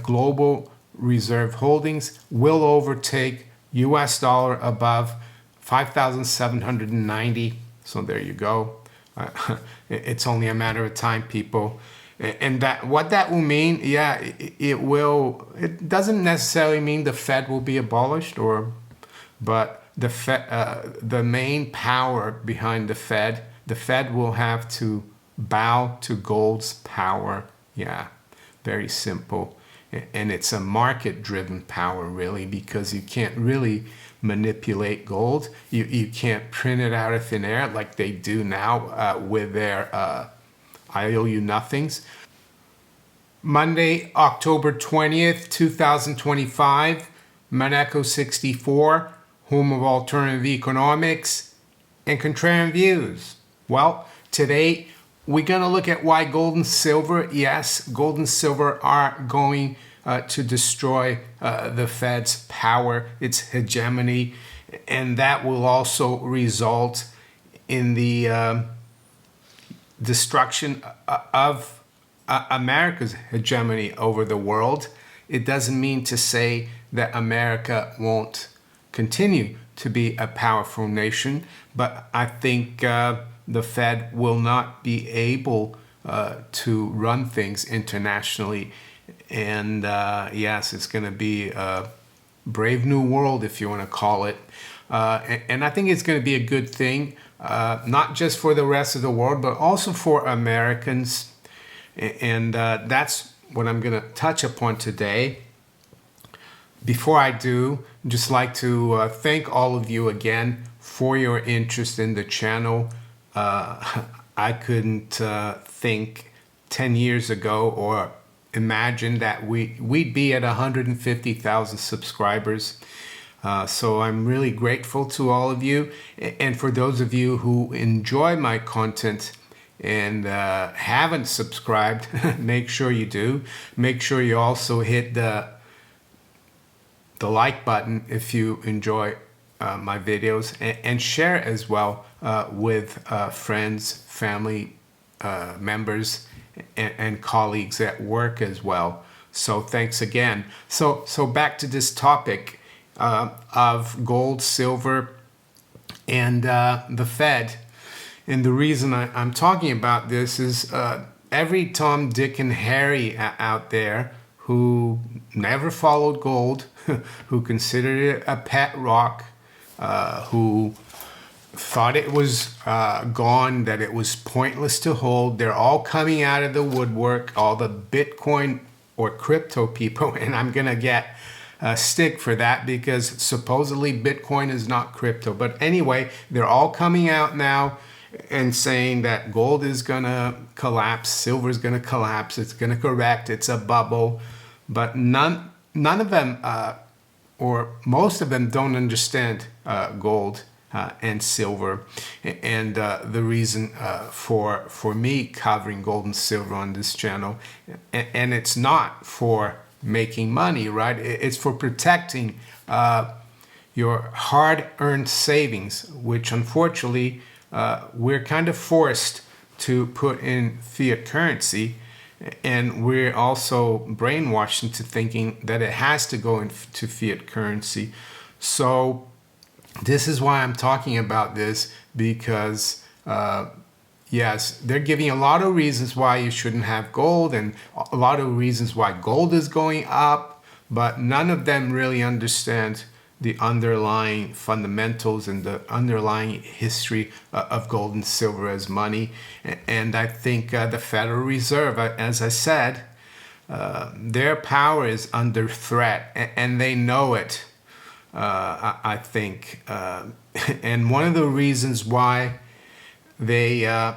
global reserve holdings will overtake US dollar above 5,790. So there you go. It's only a matter of time, people. And that what that will mean, yeah, it will. It doesn't necessarily mean the Fed will be abolished, but the main power behind the Fed will have to bow to gold's power. Yeah, very simple. And it's a market-driven power, really, because you can't really manipulate gold. You can't print it out of thin air like they do now with their IOU nothings. Monday, October 20th, 2025, Maneco 64, home of alternative economics and contrarian views. Well, today we're going to look at why gold and silver, yes, gold and silver are going to destroy the Fed's power, its hegemony, and that will also result in the destruction of America's hegemony over the world. It doesn't mean to say that America won't continue to be a powerful nation, but I think the Fed will not be able to run things internationally. And yes, it's going to be a brave new world, if you want to call it. And I think it's going to be a good thing, not just for the rest of the world, but also for Americans. And that's what I'm going to touch upon today. Before I do, I'd just like to thank all of you again for your interest in the channel. I couldn't think 10 years ago or imagine that we'd be at 150,000 subscribers. So I'm really grateful to all of you. And for those of you who enjoy my content and haven't subscribed, make sure you do. Make sure you also hit the like button if you enjoy my videos, and share as well with friends, family members, and colleagues at work as well. So thanks again. So back to this topic of gold, silver, and the Fed. And the reason I'm talking about this is every Tom, Dick, and Harry out there who never followed gold, who considered it a pet rock, who thought it was gone, that it was pointless to hold, they're all coming out of the woodwork, all the Bitcoin or crypto people, and I'm going to get stick for that because supposedly Bitcoin is not crypto. But anyway, they're all coming out now and saying that gold is gonna collapse, silver is gonna collapse, it's gonna correct, it's a bubble. But none of them, or most of them, don't understand gold and silver. And the reason for me covering gold and silver on this channel, and it's not for making money, right? It's for protecting your hard-earned savings, which unfortunately we're kind of forced to put in fiat currency, and we're also brainwashed into thinking that it has to go into fiat currency. So this is why I'm talking about this, because yes, they're giving a lot of reasons why you shouldn't have gold and a lot of reasons why gold is going up, but none of them really understand the underlying fundamentals and the underlying history of gold and silver as money. And I think the Federal Reserve, as I said, their power is under threat, and they know it, I think. And one of the reasons why they've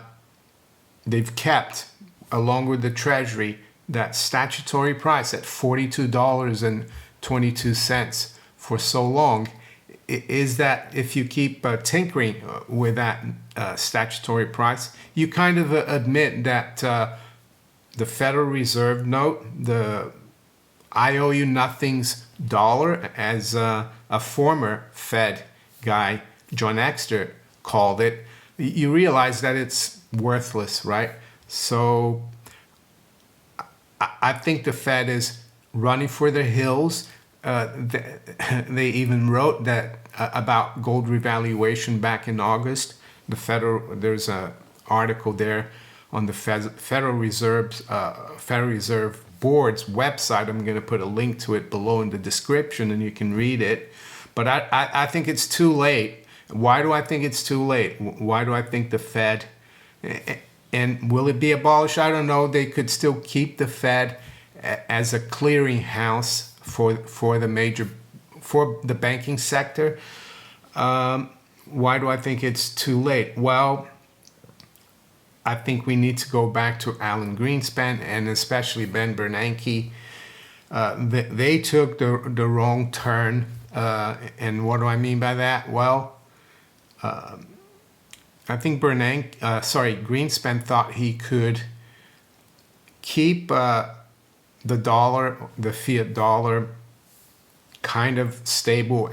kept, along with the Treasury, that statutory price at $42.22 for so long, is that if you keep tinkering with that statutory price, you kind of admit that the Federal Reserve note, the IOU nothings dollar, as a former Fed guy, John Exter, called it, you realize that it's worthless, right? So I think the Fed is running for the hills. They even wrote that about gold revaluation back in August. There's an article there on the Federal Reserve Board's website. I'm going to put a link to it below in the description, and you can read it. But I think it's too late. Why do I think it's too late? Why do I think the Fed, and will it be abolished? I don't know. They could still keep the Fed as a clearinghouse for the banking sector. Why do I think it's too late? Well, I think we need to go back to Alan Greenspan and especially Ben Bernanke. They took the wrong turn. And what do I mean by that? Well, I think Greenspan thought he could keep the dollar, the fiat dollar, kind of stable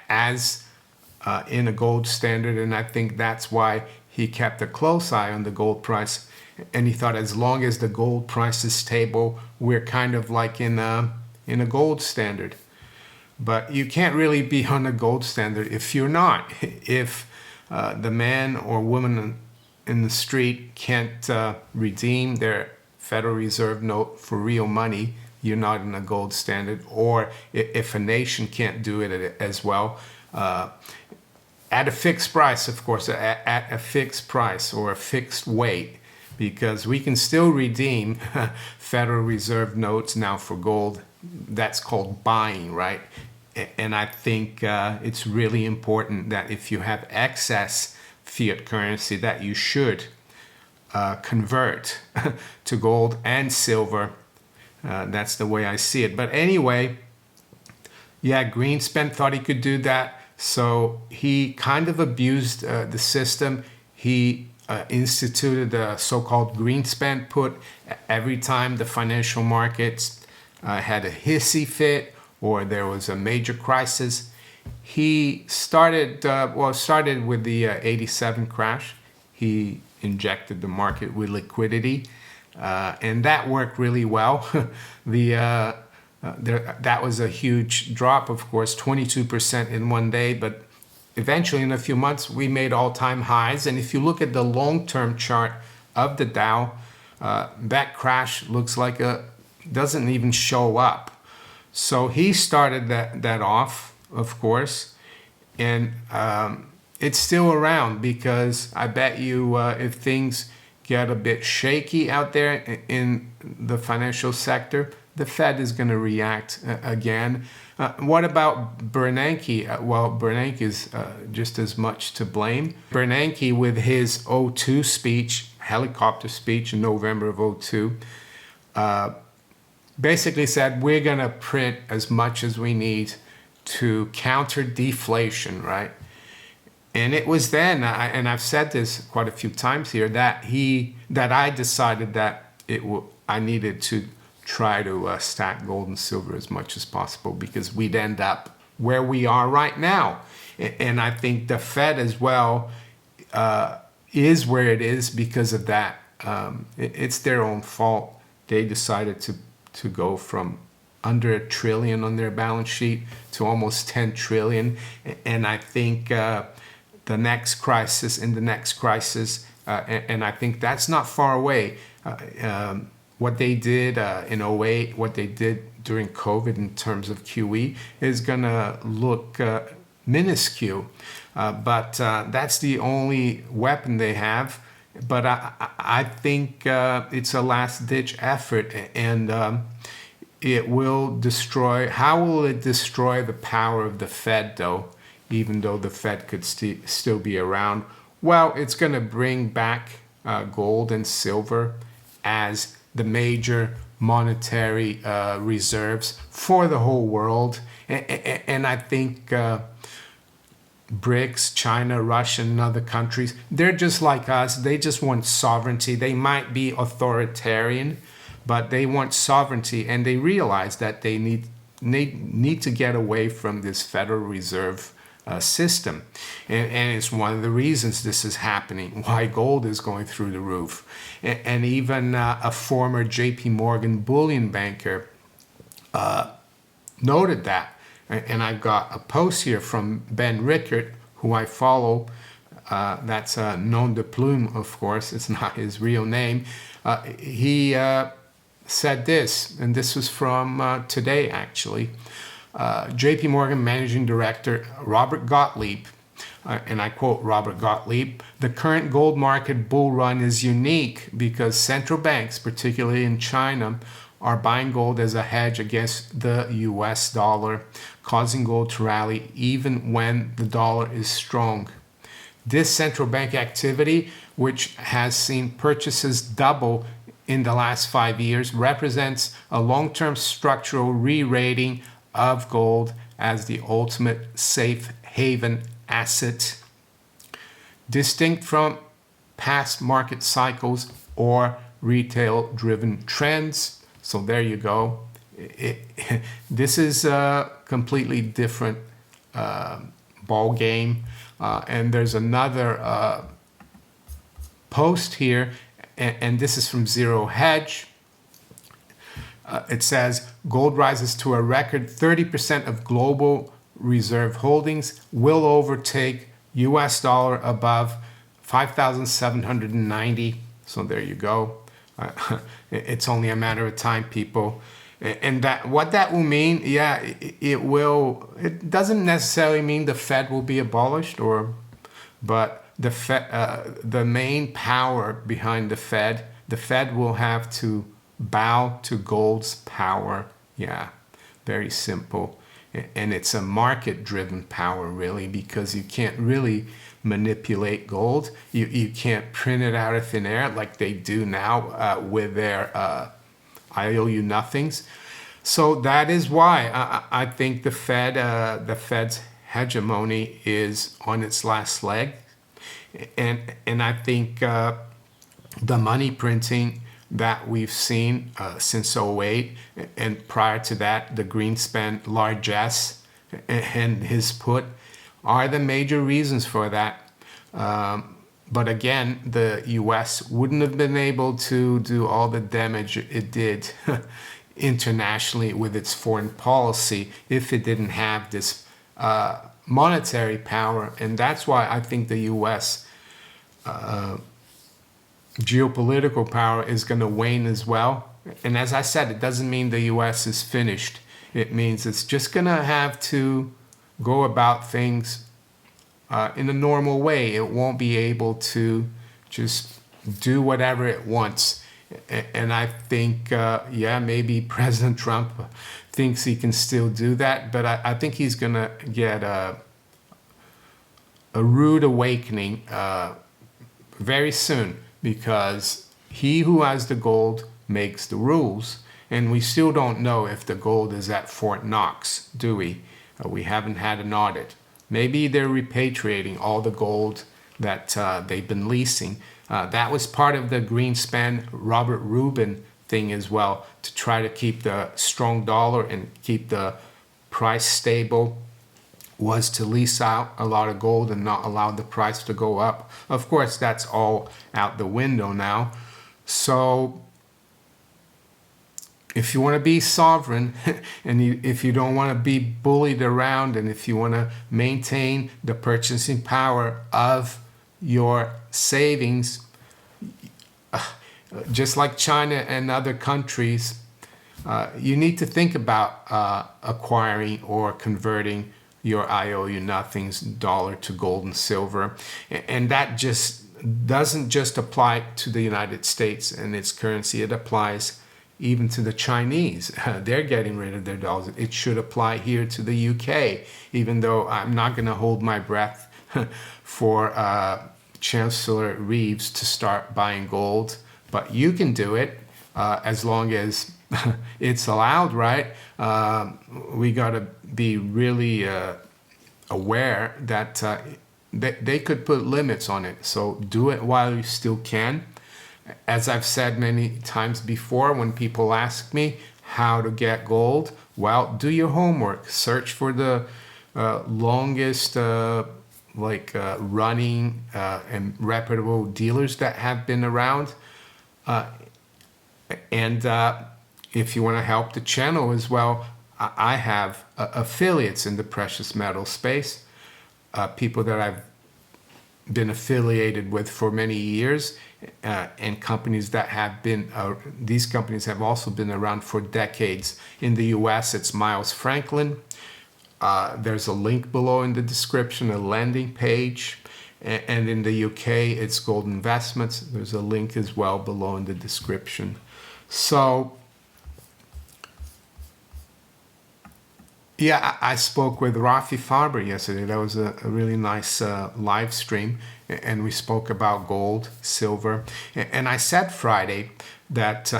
as in a gold standard, and I think that's why he kept a close eye on the gold price. And he thought as long as the gold price is stable, we're kind of like in a gold standard. But you can't really be on a gold standard if you're not. If the man or woman in the street can't redeem their Federal Reserve note for real money, you're not in a gold standard. Or if a nation can't do it as well, at a fixed price, of course, at a fixed price or a fixed weight, because we can still redeem Federal Reserve notes now for gold. That's called buying, right? And I think it's really important that if you have excess fiat currency, that you should convert to gold and silver. That's the way I see it. But anyway, yeah, Greenspan thought he could do that. So he kind of abused the system. He instituted the so-called Greenspan put. Every time the financial markets had a hissy fit or there was a major crisis, he started with the 87 crash. He injected the market with liquidity, and that worked really well. That was a huge drop, of course, 22% in one day, but eventually in a few months we made all-time highs. And if you look at the long-term chart of the Dow, that crash looks like doesn't even show up. So he started that off, of course, and it's still around, because I bet you if things get a bit shaky out there in the financial sector, the Fed is going to react again. What about Bernanke? Well, Bernanke is just as much to blame. Bernanke, with his '02 speech, helicopter speech in November of '02, basically said, we're going to print as much as we need to counter deflation, right? And it was then, and I've said this quite a few times here, that I decided that I needed to try to stack gold and silver as much as possible, because we'd end up where we are right now. And I think the Fed as well is where it is because of that. It's their own fault. They decided to go from under $1 trillion on their balance sheet to almost 10 trillion. And I think the next crisis, and I think that's not far away. What they did in '08, what they did during COVID in terms of QE is going to look minuscule. But that's the only weapon they have. But I think it's a last-ditch effort, and it will destroy. How will it destroy the power of the Fed, though? Even though the Fed could still be around, well, it's going to bring back gold and silver as the major monetary reserves for the whole world. And I think BRICS, China, Russia, and other countries, they're just like us. They just want sovereignty. They might be authoritarian, but they want sovereignty, and they realize that they need to get away from this Federal Reserve system. And it's one of the reasons this is happening, why gold is going through the roof. And even a former JP Morgan bullion banker noted that. And I've got a post here from Ben Rickert, who I follow. That's nom de plume, of course. It's not his real name. He said this, and this was from today, actually. JP Morgan Managing Director Robert Gottlieb, and I quote Robert Gottlieb, "The current gold market bull run is unique because central banks, particularly in China, are buying gold as a hedge against the US dollar, causing gold to rally even when the dollar is strong. This central bank activity, which has seen purchases double in the last 5 years, represents a long-term structural re-rating of gold as the ultimate safe haven asset, distinct from past market cycles or retail-driven trends." So there you go. This is a completely different ball game. And there's another post here, and this is from Zero Hedge. It says, "Gold rises to a record 30% of global reserve holdings, will overtake US dollar above 5,790. So there you go. It's only a matter of time, people. And that what that will mean, yeah, it will. It doesn't necessarily mean the Fed will be abolished, but the main power behind the Fed will have to bow to gold's power. Yeah, very simple. And it's a market-driven power, really, because you can't really manipulate gold. You can't print it out of thin air like they do now with their I owe you nothings. So that is why I think the Fed's hegemony is on its last leg, and I think the money printing that we've seen since '08, and prior to that, the Greenspan largesse and his put are the major reasons for that. But again, the U.S. wouldn't have been able to do all the damage it did internationally with its foreign policy if it didn't have this monetary power. And that's why I think the U.S. Geopolitical power is going to wane as well. And as I said, it doesn't mean the U.S. is finished. It means it's just going to have to go about things in a normal way. It won't be able to just do whatever it wants. And I think, maybe President Trump thinks he can still do that, but I think he's going to get a rude awakening very soon, because he who has the gold makes the rules. And we still don't know if the gold is at Fort Knox, do we? We haven't had an audit. Maybe they're repatriating all the gold that they've been leasing. That was part of the Greenspan Robert Rubin thing as well, to try to keep the strong dollar and keep the price stable, was to lease out a lot of gold and not allow the price to go up. Of course, that's all out the window now. So if you want to be sovereign and if you don't want to be bullied around, and if you want to maintain the purchasing power of your savings, just like China and other countries, you need to think about acquiring or converting your I owe you nothings dollar to gold and silver. And that just doesn't just apply to the United States and its currency. It applies even to the Chinese. They're getting rid of their dollars. It should apply here to the UK, even though I'm not going to hold my breath for Chancellor Reeves to start buying gold. But you can do it as long as it's allowed, right? We got to be really aware that they could put limits on it. So do it while you still can. As I've said many times before, when people ask me how to get gold, well, do your homework. Search for the longest running and reputable dealers that have been around. if you want to help the channel as well, I have affiliates in the precious metal space, people that I've been affiliated with for many years, and companies that have been, these companies have also been around for decades. In the US, it's Miles Franklin. There's a link below in the description, a landing page. And in the UK, it's Gold Investments. There's a link as well below in the description. So, yeah, I spoke with Rafi Faber yesterday. That was a really nice live stream. And we spoke about gold, silver. And I said Friday that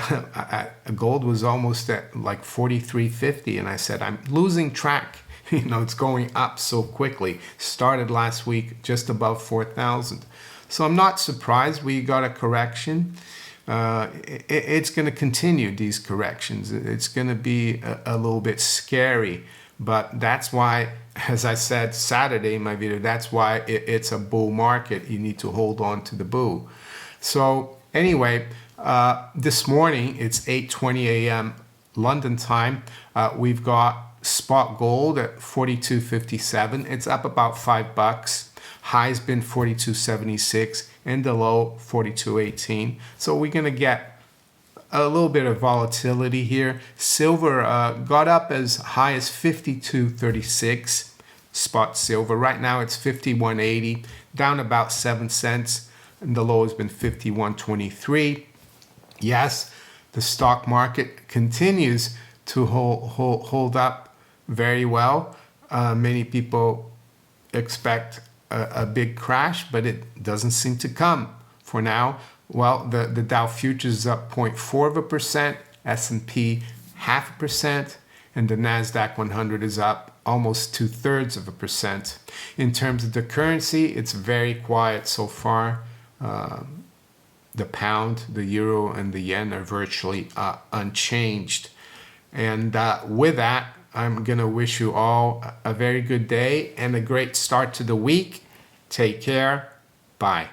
gold was almost at like 43.50. And I said, I'm losing track. You know, it's going up so quickly. Started last week just above 4,000. So I'm not surprised we got a correction. It's going to continue, these corrections. It's going to be a little bit scary. But that's why, as I said Saturday in my video, that's why it's a bull market. You need to hold on to the bull. So anyway, this morning, it's 8:20 a.m. London time. We've got spot gold at 42.57. It's up about $5. High's been 42.76 and the low 42.18. So we're going to get a little bit of volatility here. Silver got up as high as 52.36 spot silver. Right now it's 51.80, down about 7 cents, and the low has been 51.23. Yes, the stock market continues to hold up very well. Many people expect a big crash, but it doesn't seem to come for now. Well, the Dow futures is up 0.4%, S&P 0.5%, and the NASDAQ 100 is up almost 2/3%. In terms of the currency, it's very quiet so far. The pound, the euro, and the yen are virtually unchanged. And with that, I'm going to wish you all a very good day and a great start to the week. Take care. Bye.